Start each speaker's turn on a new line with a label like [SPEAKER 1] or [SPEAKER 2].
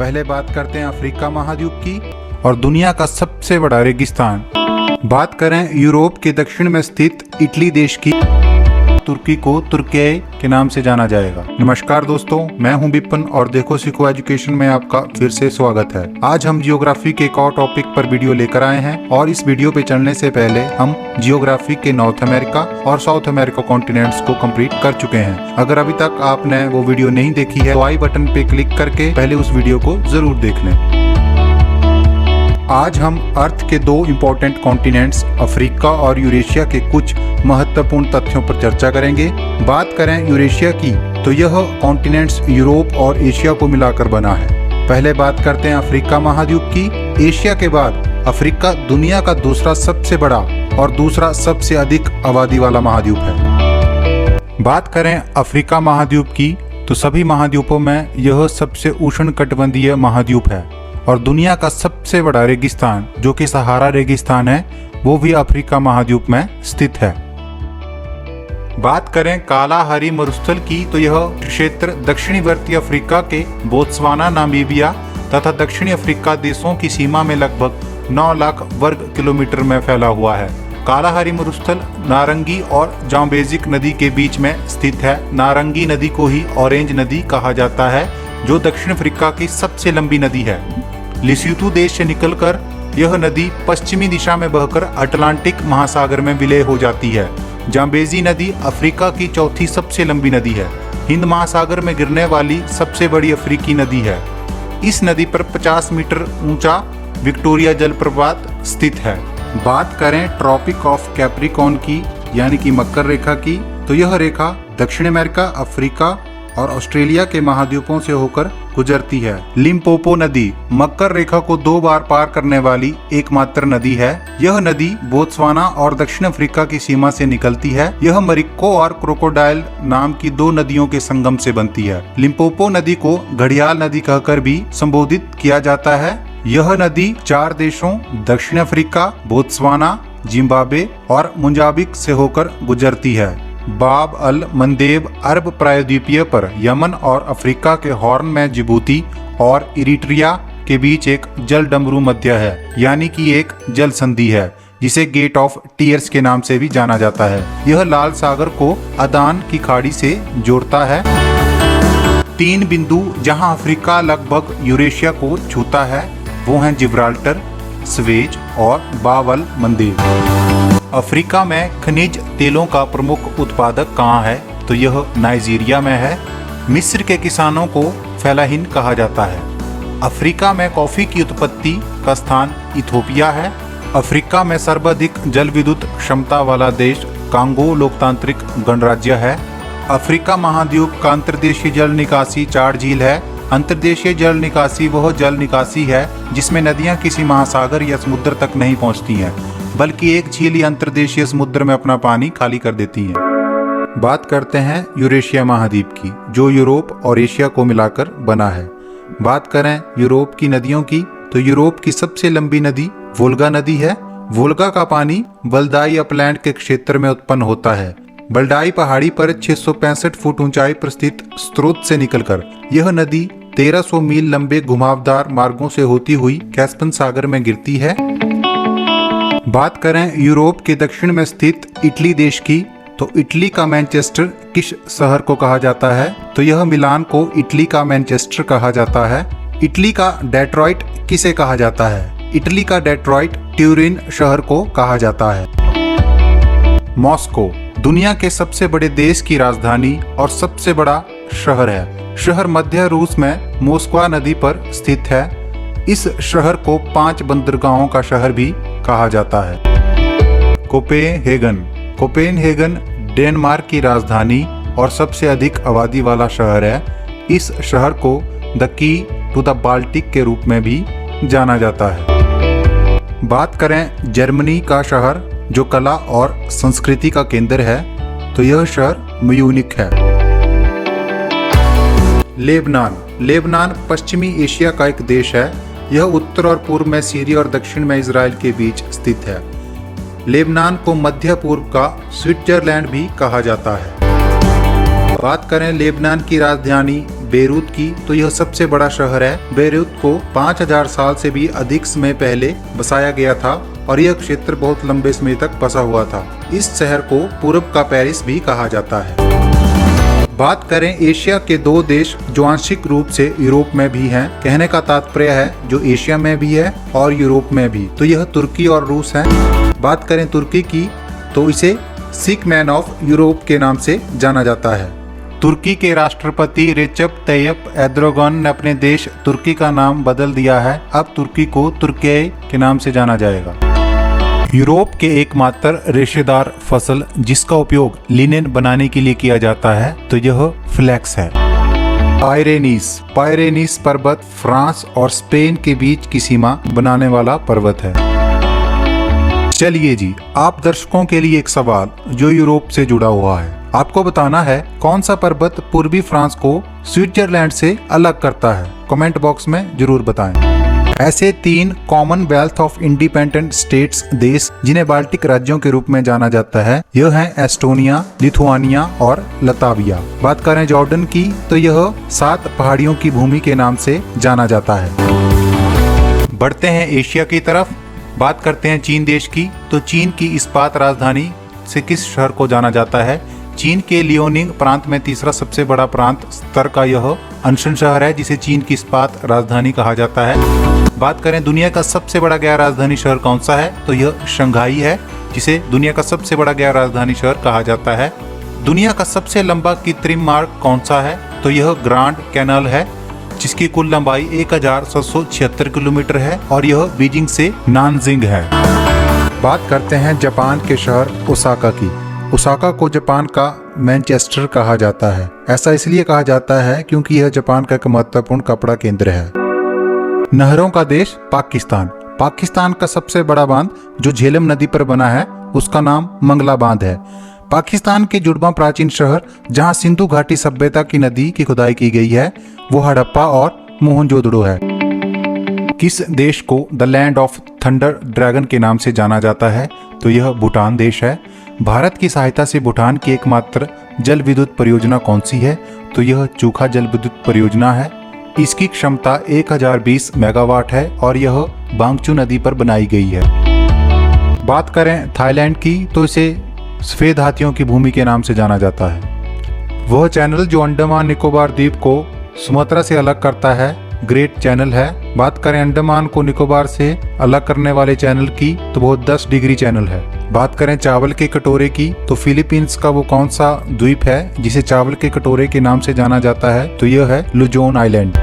[SPEAKER 1] पहले बात करते हैं अफ्रीका महाद्वीप की और दुनिया का सबसे बड़ा रेगिस्तान। बात करें यूरोप के दक्षिण में स्थित इटली देश की। तुर्की को तुर्की के नाम से जाना जाएगा। नमस्कार दोस्तों, मैं हूं विपिन और देखो सीखो एजुकेशन में आपका फिर से स्वागत है। आज हम जियोग्राफी के एक और टॉपिक पर वीडियो लेकर आए हैं और इस वीडियो पे चलने से पहले हम जियोग्राफी के नॉर्थ अमेरिका और साउथ अमेरिका कॉन्टिनेंट्स को कंप्लीट कर चुके हैं। अगर अभी तक आपने वो वीडियो नहीं देखी है तो आई बटन पे क्लिक करके पहले उस वीडियो को जरूर देख लें। आज हम अर्थ के दो इम्पोर्टेंट कॉन्टिनेंट्स अफ्रीका और यूरेशिया के कुछ महत्वपूर्ण तथ्यों पर चर्चा करेंगे। बात करें यूरेशिया की तो यह कॉन्टिनेंट्स यूरोप और एशिया को मिलाकर बना है। पहले बात करते हैं अफ्रीका महाद्वीप की। एशिया के बाद अफ्रीका दुनिया का दूसरा सबसे बड़ा और दूसरा सबसे अधिक आबादी वाला महाद्वीप है। बात करें अफ्रीका महाद्वीप की तो सभी महाद्वीपों में यह सबसे उष्णकटिबंधीय महाद्वीप है और दुनिया का सबसे बड़ा रेगिस्तान जो कि सहारा रेगिस्तान है वो भी अफ्रीका महाद्वीप में स्थित है। बात करें कालाहारी मरुस्थल की तो यह क्षेत्र दक्षिणवर्ती अफ्रीका के बोत्सवाना, नामीबिया तथा दक्षिणी अफ्रीका देशों की सीमा में लगभग 9 लाख वर्ग किलोमीटर में फैला हुआ है। कालाहारी मरुस्थल नारंगी और जाम्बेजिक नदी के बीच में स्थित है। नारंगी नदी को ही ऑरेंज नदी कहा जाता है जो दक्षिण अफ्रीका की सबसे लंबी नदी है। लिस्यूतू देश से निकलकर यह नदी पश्चिमी दिशा में बहकर अटलांटिक महासागर में विलय हो जाती है। जाम्बेजी नदी अफ्रीका की चौथी सबसे लंबी नदी है। हिंद महासागर में गिरने वाली सबसे बड़ी अफ्रीकी नदी है। इस नदी पर 50 मीटर ऊंचा विक्टोरिया जलप्रपात स्थित है। बात करें ट्रॉपिक ऑफ कैप्रिकॉर्न की यानी कि मकर रेखा की तो यह रेखा दक्षिण अमेरिका, अफ्रीका और ऑस्ट्रेलिया के महाद्वीपों से होकर गुजरती है। लिम्पोपो नदी मकर रेखा को 2 बार पार करने वाली एकमात्र नदी है। यह नदी बोत्सवाना और दक्षिण अफ्रीका की सीमा से निकलती है। यह मरिक्को और क्रोकोडाइल नाम की 2 नदियों के संगम से बनती है। लिम्पोपो नदी को घड़ियाल नदी कहकर भी संबोधित किया जाता है। यह नदी 4 देशों दक्षिण अफ्रीका, बोत्सवाना, जिम्बाब्वे और मोजाम्बिक से होकर गुजरती है। बाब अल मंदेब अरब प्रायद्वीपीय पर यमन और अफ्रीका के हॉर्न में जिबूती और इरिट्रिया के बीच एक जल डमरू मध्य है यानी कि एक जल संधि है जिसे गेट ऑफ टीयर्स के नाम से भी जाना जाता है। यह लाल सागर को अदान की खाड़ी से जोड़ता है। 3 बिंदु जहां अफ्रीका लगभग यूरेशिया को छूता है वो हैं जिब्राल्टर, स्वेज और बाब अल मंदेब। अफ्रीका में खनिज तेलों का प्रमुख उत्पादक कहाँ है तो यह नाइजीरिया में है। मिस्र के किसानों को फेलाहीन कहा जाता है। अफ्रीका में कॉफी की उत्पत्ति का स्थान इथोपिया है। अफ्रीका में सर्वाधिक जल विद्युत क्षमता वाला देश कांगो लोकतांत्रिक गणराज्य है। अफ्रीका महाद्वीप का अंतर्देशीय जल निकासी 4 झील है। अंतर्देशीय जल निकासी वह जल निकासी है जिसमें नदियां किसी महासागर या समुद्र तक नहीं पहुंचती हैं बल्कि एक झील ही अंतर्देशीय समुद्र में अपना पानी खाली कर देती है। बात करते हैं यूरेशिया महाद्वीप की जो यूरोप और एशिया को मिलाकर बना है। बात करें यूरोप की नदियों की तो यूरोप की सबसे लंबी नदी वोल्गा नदी है। वोल्गा का पानी वल्दाई अपलैंड के क्षेत्र में उत्पन्न होता है। वल्दाई पहाड़ी पर 665 फुट ऊंचाई पर स्थित स्रोत से निकलकर यह नदी 1300 मील लंबे घुमावदार मार्गों से होती हुई कैस्पियन सागर में गिरती है। बात करें यूरोप के दक्षिण में स्थित इटली देश की तो इटली का मैनचेस्टर किस शहर को कहा जाता है तो यह मिलान को इटली का मैनचेस्टर कहा जाता है। इटली का डेट्रॉइट किसे कहा जाता है? इटली का डेट्रॉइट ट्यूरिन शहर को कहा जाता है। मॉस्को दुनिया के सबसे बड़े देश की राजधानी और सबसे बड़ा शहर है। शहर मध्य रूस में मोस्कवा नदी पर स्थित है। इस शहर को 5 बंदरगाहों का शहर भी कहा जाता है। कोपेनहेगन डेनमार्क की राजधानी और सबसे अधिक आबादी वाला शहर है। इस शहर को the key to the Baltic के रूप में भी जाना जाता है। बात करें जर्मनी का शहर जो कला और संस्कृति का केंद्र है तो यह शहर म्यूनिख है। लेबनान पश्चिमी एशिया का एक देश है। यह उत्तर और पूर्व में सीरिया और दक्षिण में इजराइल के बीच स्थित है। लेबनान को मध्य पूर्व का स्विट्जरलैंड भी कहा जाता है। बात करें लेबनान की राजधानी बेरूत की, तो यह सबसे बड़ा शहर है। बेरूत को 5000 साल से भी अधिक समय पहले बसाया गया था और यह क्षेत्र बहुत लंबे समय तक बसा हुआ था। इस शहर को पूर्व का पेरिस भी कहा जाता है। बात करें एशिया के 2 देश जो आंशिक रूप से यूरोप में भी हैं, कहने का तात्पर्य है जो एशिया में भी है और यूरोप में भी, तो यह तुर्की और रूस है। बात करें तुर्की की, तो इसे सिक मैन ऑफ यूरोप के नाम से जाना जाता है। तुर्की के राष्ट्रपति रेचेप तय्यप एर्दोगान ने अपने देश तुर्की का नाम बदल दिया है। अब तुर्की को तुर्की के नाम से जाना जाएगा। यूरोप के एकमात्र रेशेदार फसल जिसका उपयोग लिनेन बनाने के लिए किया जाता है, तो यह फ्लैक्स है। पायरेनीस पर्वत फ्रांस और स्पेन के बीच की सीमा बनाने वाला पर्वत है। चलिए जी, आप दर्शकों के लिए एक सवाल जो यूरोप से जुड़ा हुआ है। आपको बताना है कौन सा पर्वत पूर्वी फ्रांस को स्विट्जरलैंड से अलग करता है। कमेंट बॉक्स में जरूर बताएं। ऐसे 3 कॉमनवेल्थ ऑफ इंडिपेंडेंट स्टेट्स देश जिन्हें बाल्टिक राज्यों के रूप में जाना जाता है, यह है एस्टोनिया, लिथुआनिया और लताविया। बात करें जॉर्डन की, तो यह 7 पहाड़ियों की भूमि के नाम से जाना जाता है। बढ़ते हैं एशिया की तरफ। बात करते हैं चीन देश की, तो चीन की इस्पात राजधानी से किस शहर को जाना जाता है? चीन के लियोनिंग प्रांत में तीसरा सबसे बड़ा प्रांत स्तर का यह अनशन शहर है जिसे चीन की इस्पात राजधानी कहा जाता है। बात करें दुनिया का सबसे बड़ा गैर राजधानी शहर कौन सा है, तो यह शंघाई है जिसे दुनिया का सबसे बड़ा गैर राजधानी शहर कहा जाता है। दुनिया का सबसे लंबा कृत्रिम मार्ग कौन सा है, तो यह ग्रांड कैनाल है जिसकी कुल लंबाई 1776 किलोमीटर है और यह बीजिंग से नानजिंग है। बात करते हैं जापान के शहर ओसाका की। ओसाका को जापान का मैनचेस्टर कहा जाता है। ऐसा इसलिए कहा जाता है क्योंकि यह जापान का एक महत्वपूर्ण कपड़ा केंद्र है। नहरों का देश पाकिस्तान। पाकिस्तान का सबसे बड़ा बांध जो झेलम नदी पर बना है उसका नाम मंगला बांध है। पाकिस्तान के जुड़वा प्राचीन शहर जहां सिंधु घाटी सभ्यता की नदी की खुदाई की गई है वो हड़प्पा और मोहनजोदड़ो है। किस देश को the land of thunder dragon के नाम से जाना जाता है, तो यह भूटान देश है। भारत की सहायता से भूटान की एकमात्र जल विद्युत परियोजना कौन सी है, तो यह चूखा जल विद्युत परियोजना है। इसकी क्षमता 1020 मेगावाट है और यह बांगचू नदी पर बनाई गई है। बात करें थाईलैंड की, तो इसे सफेद हाथियों की भूमि के नाम से जाना जाता है। वह चैनल जो अंडमान निकोबार द्वीप को सुमात्रा से अलग करता है ग्रेट चैनल है। बात करें अंडमान को निकोबार से अलग करने वाले चैनल की, तो वो 10 डिग्री चैनल है। बात करें चावल के कटोरे की, तो फिलीपींस का वो कौन सा द्वीप है जिसे चावल के कटोरे के नाम से जाना जाता है, तो यह है लुजोन आइलैंड।